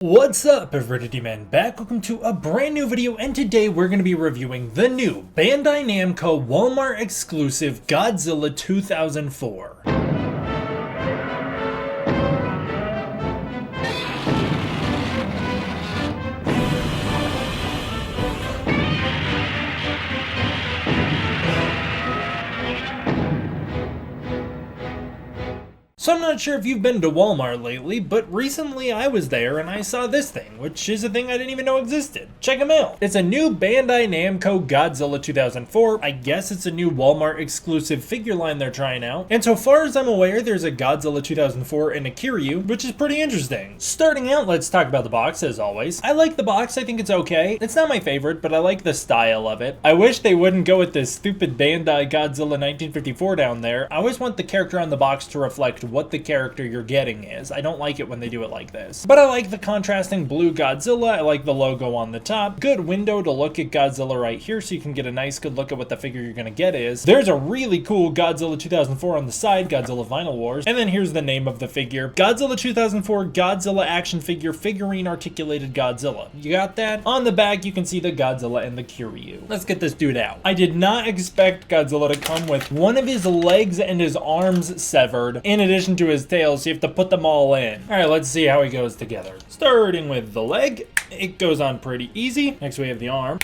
What's up, Avidity Men? Back. Welcome to a brand new video, and today we're going to be reviewing the new Bandai Namco Walmart exclusive Godzilla 2004. So I'm not sure if you've been to Walmart lately, but recently I was there and I saw this thing, which is a thing I didn't even know existed. Check them out. It's a new Bandai Namco Godzilla 2004. I guess it's a new Walmart exclusive figure line they're trying out. And so far as I'm aware, there's a Godzilla 2004 and a Kiryu, which is pretty interesting. Starting out, let's talk about the box as always. I like the box, I think it's okay. It's not my favorite, but I like the style of it. I wish they wouldn't go with this stupid Bandai Godzilla 1954 down there. I always want the character on the box to reflect what the character you're getting is. I don't like it when they do it like this. But I like the contrasting blue Godzilla. I like the logo on the top. Good window to look at Godzilla right here so you can get a nice good look at what the figure you're gonna get is. There's a really cool Godzilla 2004 on the side, Godzilla Vinyl Wars. And then here's the name of the figure. Godzilla 2004 Godzilla action figure figurine articulated Godzilla. You got that? On the back you can see the Godzilla and the Kiryu. Let's get this dude out. I did not expect Godzilla to come with one of his legs and his arms severed in addition to his tail, so you have to put them all in. All right, let's see how he goes together. Starting with the leg, it goes on pretty easy. Next we have the arm.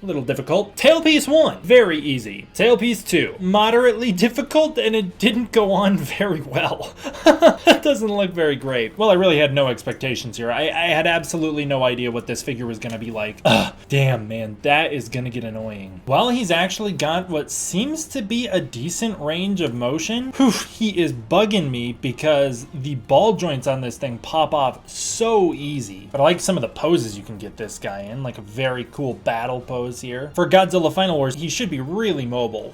A little difficult. Tailpiece 1, very easy. Tailpiece 2, moderately difficult, and it didn't go on very well. That doesn't look very great. Well, I really had no expectations here. I had absolutely no idea what this figure was gonna be like. Ugh, damn, man, that is gonna get annoying. While he's actually got what seems to be a decent range of motion, he is bugging me because the ball joints on this thing pop off so easy. But I like some of the poses you can get this guy in, like a very cool battle pose here. For Godzilla Final Wars, he should be really mobile.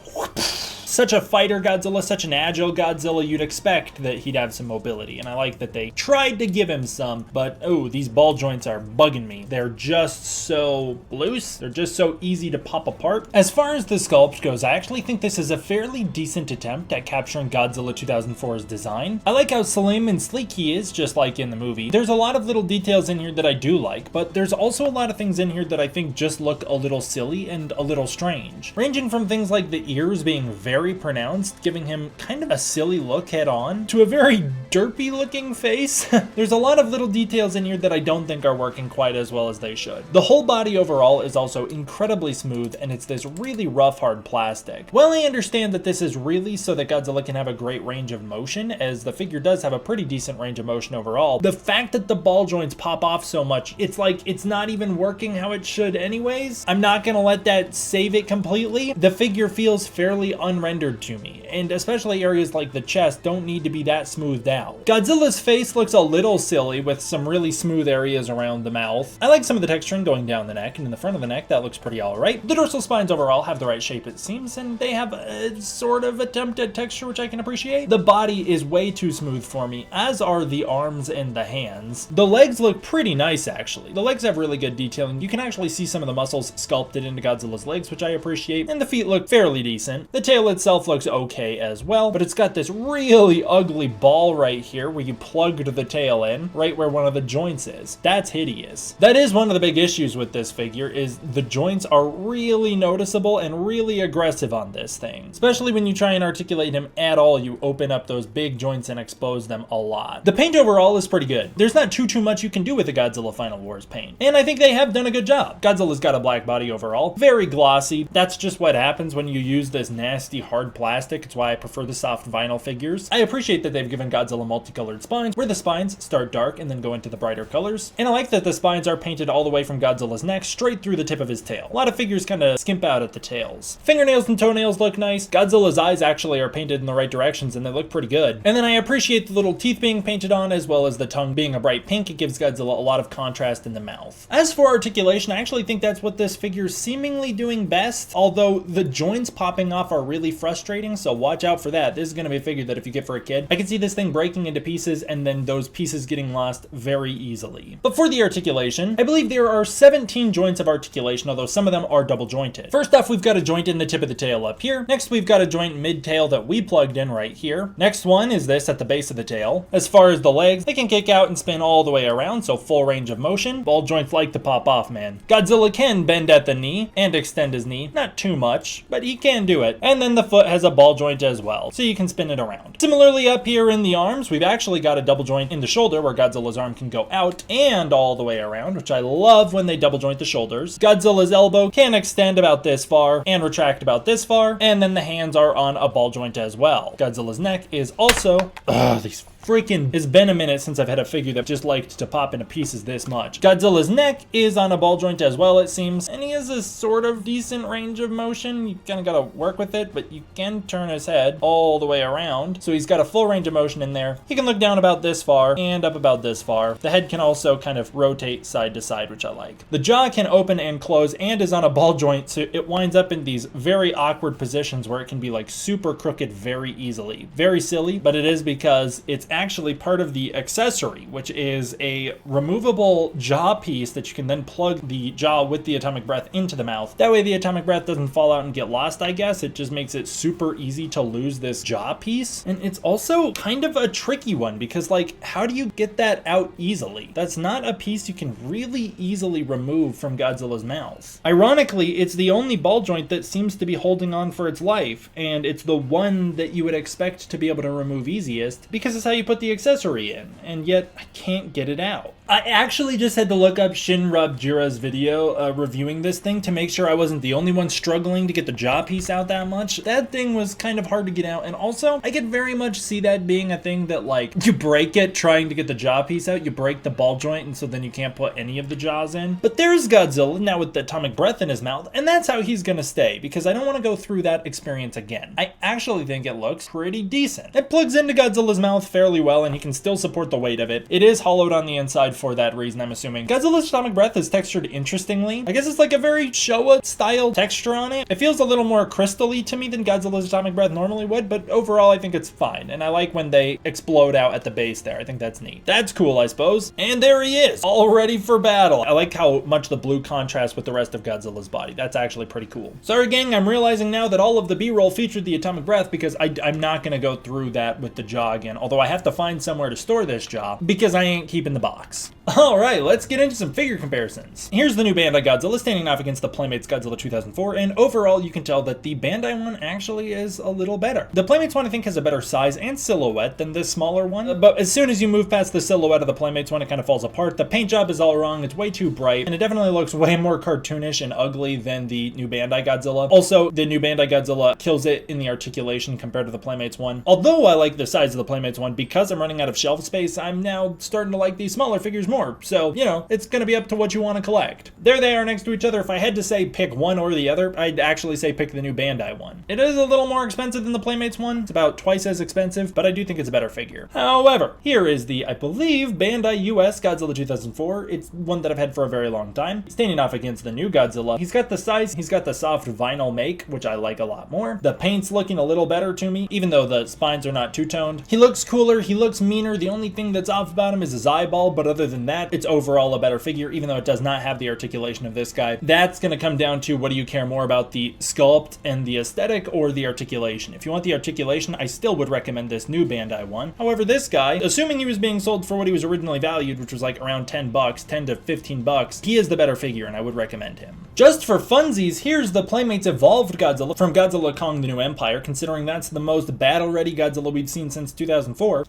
Such a fighter Godzilla, such an agile Godzilla, you'd expect that he'd have some mobility, and I like that they tried to give him some, but oh, these ball joints are bugging me. They're just so loose, they're just so easy to pop apart. As far as the sculpt goes, I actually think this is a fairly decent attempt at capturing Godzilla 2004's design. I like how slim and sleek he is, just like in the movie. There's a lot of little details in here that I do like, but there's also a lot of things in here that I think just look a little silly and a little strange. Ranging from things like the ears being very pronounced, giving him kind of a silly look head on, to a very derpy looking face. There's a lot of little details in here that I don't think are working quite as well as they should. The whole body overall is also incredibly smooth, and it's this really rough, hard plastic. While I understand that this is really so that Godzilla can have a great range of motion, as the figure does have a pretty decent range of motion overall, the fact that the ball joints pop off so much, it's like it's not even working how it should anyways. I'm not gonna let that save it completely. The figure feels fairly unrendered to me, and especially areas like the chest don't need to be that smoothed out. Godzilla's face looks a little silly with some really smooth areas around the mouth. I like some of the texturing going down the neck, and in the front of the neck that looks pretty alright. The dorsal spines overall have the right shape it seems, and they have a sort of attempt at texture which I can appreciate. The body is way too smooth for me, as are the arms and the hands. The legs look pretty nice actually. The legs have really good detailing. You can actually see some of the muscles sculpted into Godzilla's legs, which I appreciate, and the feet look fairly decent. The tail itself looks okay as well, but it's got this really ugly ball right here where you plugged the tail in, right where one of the joints is. That's hideous. That is one of the big issues with this figure, is the joints are really noticeable and really aggressive on this thing. Especially when you try and articulate him at all, you open up those big joints and expose them a lot. The paint overall is pretty good. There's not too much you can do with the Godzilla Final Wars paint, and I think they have done a good job. Godzilla's got a black body overall, very glossy. That's just what happens when you use this nasty hard plastic. It's why I prefer the soft vinyl figures. I appreciate that they've given Godzilla multicolored spines, where the spines start dark and then go into the brighter colors. And I like that the spines are painted all the way from Godzilla's neck straight through the tip of his tail. A lot of figures kind of skimp out at the tails. Fingernails and toenails look nice. Godzilla's eyes actually are painted in the right directions and they look pretty good. And then I appreciate the little teeth being painted on, as well as the tongue being a bright pink. It gives Godzilla a lot of contrast in the mouth. As for articulation, I actually think that's what this figure's seemingly doing best, although the joints popping off are really frustrating, so watch out for that. This is going to be a figure that if you get for a kid, I can see this thing breaking into pieces and then those pieces getting lost very easily. But for the articulation, I believe there are 17 joints of articulation, although some of them are double jointed. First off, we've got a joint in the tip of the tail up here. Next, we've got a joint mid-tail that we plugged in right here. Next one is this at the base of the tail. As far as the legs, they can kick out and spin all the way around, so full range of motion. Ball joints like to pop off, man. Godzilla can bend at the knee and extend his knee. Not too much, but he can do it. And then the foot has a ball joint as well, so you can spin it around. Similarly, up here in the arms, we've actually got a double joint in the shoulder where Godzilla's arm can go out and all the way around, which I love when they double joint the shoulders. Godzilla's elbow can extend about this far and retract about this far, and then the hands are on a ball joint as well. Godzilla's neck is also, these freaking, it's been a minute since I've had a figure that just liked to pop into pieces this much. Godzilla's neck is on a ball joint as well, it seems, and he has a sort of decent range of motion. You kind of got to work with it, but you can turn his head all the way around, so he's got a full range of motion in there. He can look down about this far and up about this far. The head can also kind of rotate side to side, which I like. The jaw can open and close and is on a ball joint, so it winds up in these very awkward positions where it can be like super crooked very easily. Very silly, but it is because it's actually part of the accessory, which is a removable jaw piece that you can then plug the jaw with the atomic breath into the mouth. That way the atomic breath doesn't fall out and get lost, I guess. It just makes it super easy to lose this jaw piece. And it's also kind of a tricky one because, like, how do you get that out easily? That's not a piece you can really easily remove from Godzilla's mouth. Ironically, it's the only ball joint that seems to be holding on for its life, and it's the one that you would expect to be able to remove easiest because it's how you put the accessory in, and yet I can't get it out. I actually just had to look up Gojira's video reviewing this thing to make sure I wasn't the only one struggling to get the jaw piece out that much. That thing was kind of hard to get out, and also I could very much see that being a thing that, like, you break it trying to get the jaw piece out, you break the ball joint, and so then you can't put any of the jaws in. But there's Godzilla now with the atomic breath in his mouth, and that's how he's gonna stay, because I don't want to go through that experience again. I actually think it looks pretty decent. It plugs into Godzilla's mouth fairly well, and he can still support the weight of it. It is hollowed on the inside for that reason, I'm assuming. Godzilla's atomic breath is textured interestingly. I guess it's like a very Showa style texture on it. It feels a little more crystal-y to me than Godzilla's atomic breath normally would, but overall I think it's fine. And I like when they explode out at the base there. I think that's neat. That's cool, I suppose. And there he is, all ready for battle. I like how much the blue contrasts with the rest of Godzilla's body. That's actually pretty cool. Sorry gang, I'm realizing now that all of the B-roll featured the atomic breath because I'm not gonna go through that with the jaw again, although I have to find somewhere to store this jaw because I ain't keeping the box. Alright, let's get into some figure comparisons. Here's the new Bandai Godzilla standing off against the Playmates Godzilla 2004, and overall you can tell that the Bandai one actually is a little better. The Playmates one I think has a better size and silhouette than this smaller one, but as soon as you move past the silhouette of the Playmates one, it kind of falls apart. The paint job is all wrong, it's way too bright, and it definitely looks way more cartoonish and ugly than the new Bandai Godzilla. Also, the new Bandai Godzilla kills it in the articulation compared to the Playmates one. Although I like the size of the Playmates one, because I'm running out of shelf space, I'm now starting to like these smaller figures more. So, you know, it's gonna be up to what you want to collect. There they are next to each other. If I had to say pick one or the other, I'd actually say pick the new Bandai one. It is a little more expensive than the Playmates one. It's about twice as expensive, but I do think it's a better figure. However, here is the, I believe, Bandai US Godzilla 2004. It's one that I've had for a very long time. Standing off against the new Godzilla. He's got the size, he's got the soft vinyl make, which I like a lot more. The paint's looking a little better to me, even though the spines are not two-toned. He looks cooler, he looks meaner. The only thing that's off about him is his eyeball, but other than that, it's overall a better figure, even though it does not have the articulation of this guy. That's gonna come down to what do you care more about, the sculpt and the aesthetic or the articulation. If you want the articulation, I still would recommend this new Bandai one. However, this guy, assuming he was being sold for what he was originally valued, which was like around 10 bucks, 10 to 15 bucks, he is the better figure and I would recommend him. Just for funsies, here's the Playmates Evolved Godzilla from Godzilla Kong the New Empire, considering that's the most battle-ready Godzilla we've seen since 2004.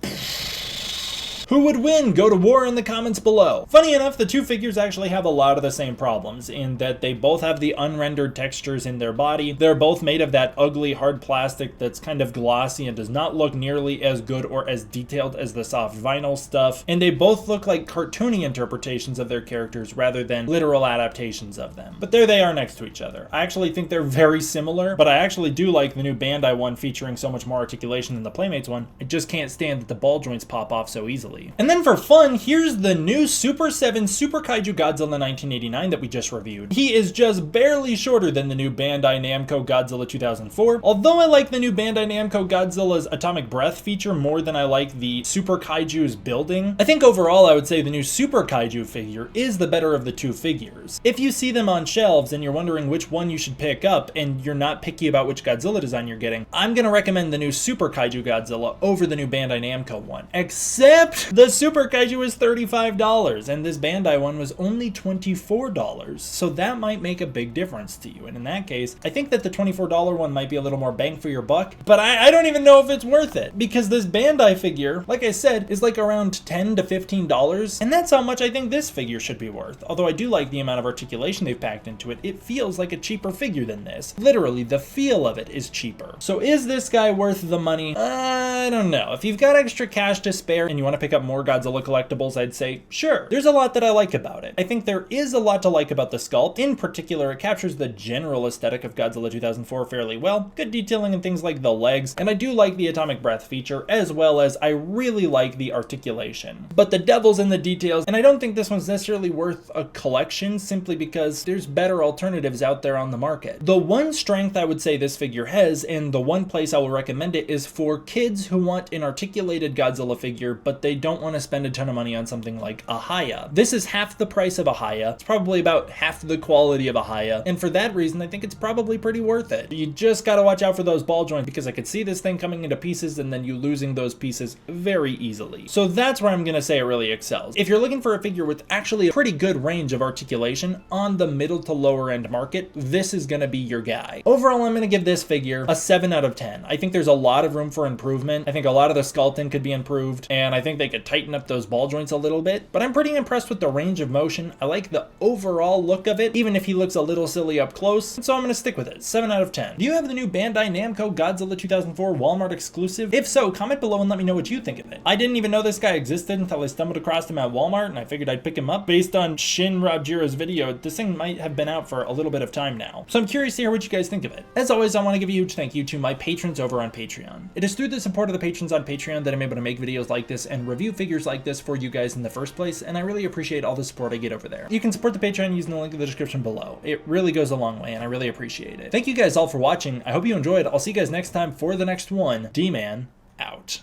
Who would win? Go to war in the comments below. Funny enough, the two figures actually have a lot of the same problems in that they both have the unrendered textures in their body. They're both made of that ugly hard plastic that's kind of glossy and does not look nearly as good or as detailed as the soft vinyl stuff. And they both look like cartoony interpretations of their characters rather than literal adaptations of them. But there they are next to each other. I actually think they're very similar, but I actually do like the new Bandai one featuring so much more articulation than the Playmates one. I just can't stand that the ball joints pop off so easily. easily. And then for fun, here's the new Super 7 Super Kaiju Godzilla 1989 that we just reviewed. He is just barely shorter than the new Bandai Namco Godzilla 2004, although I like the new Bandai Namco Godzilla's atomic breath feature more than I like the Super Kaiju's building. I think overall I would say the new Super Kaiju figure is the better of the two figures. If you see them on shelves and you're wondering which one you should pick up and you're not picky about which Godzilla design you're getting, I'm gonna recommend the new Super Kaiju Godzilla over the new Bandai Namco one. Except the Super Kaiju is $35 and this Bandai one was only $24, so that might make a big difference to you. And in that case, I think that the $24 one might be a little more bang for your buck, but I don't even know if it's worth it, because this Bandai figure, like I said, is like around $10 to $15, and that's how much I think this figure should be worth. Although I do like the amount of articulation they've packed into it, it feels like a cheaper figure than this. Literally, the feel of it is cheaper. So is this guy worth the money? I don't know. If you've got extra cash to spare and you want to pick up more Godzilla collectibles, I'd say sure. There's a lot that I like about it. I think there is a lot to like about the sculpt. In particular, it captures the general aesthetic of Godzilla 2004 fairly well. Good detailing in things like the legs, and I do like the atomic breath feature, as well as I really like the articulation. But the devil's in the details, and I don't think this one's necessarily worth a collection simply because there's better alternatives out there on the market. The one strength I would say this figure has, and the one place I will recommend it, is for kids who want an articulated Godzilla figure, but they don't want to spend a ton of money on something like a Haya. This is half the price of a Haya. It's probably about half the quality of a Haya, and for that reason, I think it's probably pretty worth it. You just gotta watch out for those ball joints, because I could see this thing coming into pieces and then you losing those pieces very easily. So that's where I'm gonna say it really excels. If you're looking for a figure with actually a pretty good range of articulation on the middle to lower end market, this is gonna be your guy. Overall, I'm gonna give this figure a 7 out of 10. I think there's a lot of room for improvement. I think a lot of the sculpting could be improved, and I think they could tighten up those ball joints a little bit, but I'm pretty impressed with the range of motion. I like the overall look of it, even if he looks a little silly up close, so I'm gonna stick with it. 7 out of 10. Do you have the new Bandai Namco Godzilla 2004 Walmart exclusive? If so, comment below and let me know what you think of it. I didn't even know this guy existed until I stumbled across him at Walmart, and I figured I'd pick him up. Based on Shin Robjira's video, this thing might have been out for a little bit of time now, so I'm curious to hear what you guys think of it. As always, I want to give a huge thank you to my patrons over on Patreon. It is through the support of the patrons on Patreon that I'm able to make videos like this and review figures like this for you guys in the first place, and I really appreciate all the support I get over there. You can support the Patreon using the link in the description below. It really goes a long way, and I really appreciate it. Thank you guys all for watching. I hope you enjoyed. I'll see you guys next time for the next one. D-Man out.